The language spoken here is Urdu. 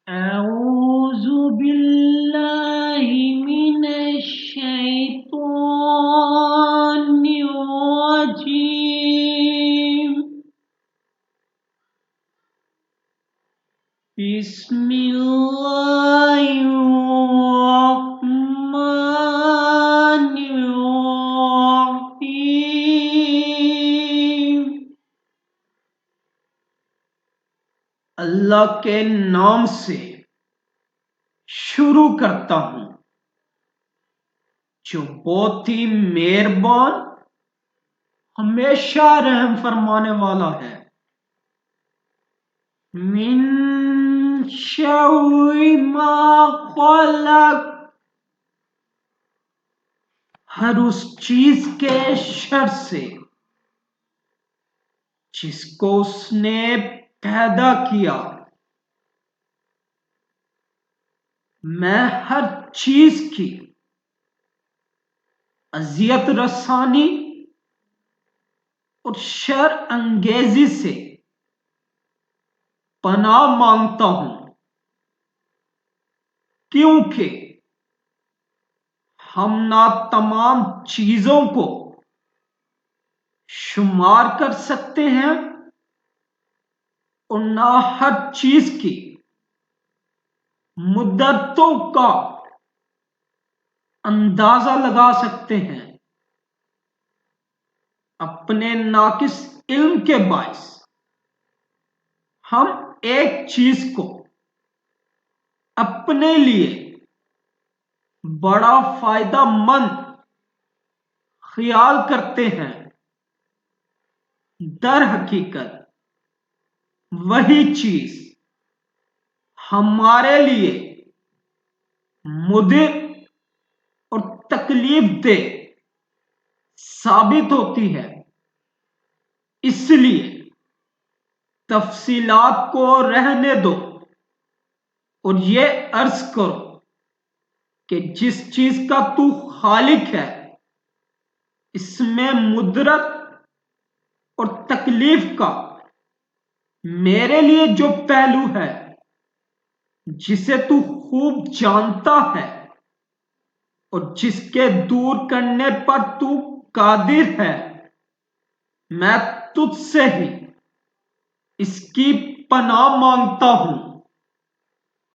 أعوذ بالله من الشيطان الرجيم. بسم الله الرحمن الرحيم. اللہ کے نام سے شروع کرتا ہوں جو بہت ہی مہربان ہمیشہ رحم فرمانے والا ہے. من شر ما خلق، ہر اس چیز کے شر سے جس کو اس نے پیدا کیا. میں ہر چیز کی اذیت رسانی اور شر انگیزی سے پناہ مانگتا ہوں، کیونکہ ہم نہ تمام چیزوں کو شمار کر سکتے ہیں اور نہ ہر چیز کی مدتوں کا اندازہ لگا سکتے ہیں. اپنے ناقص علم کے باعث ہم ایک چیز کو اپنے لیے بڑا فائدہ مند خیال کرتے ہیں، در حقیقت وہی چیز ہمارے لیے مضر اور تکلیف دہ ثابت ہوتی ہے. اس لیے تفصیلات کو رہنے دو اور یہ عرض کرو کہ جس چیز کا تو خالق ہے اس میں مضرت اور تکلیف کا میرے لیے جو پہلو ہے جسے تو خوب جانتا ہے اور جس کے دور کرنے پر تو قادر ہے، میں تجھ سے ہی اس کی پناہ مانگتا ہوں.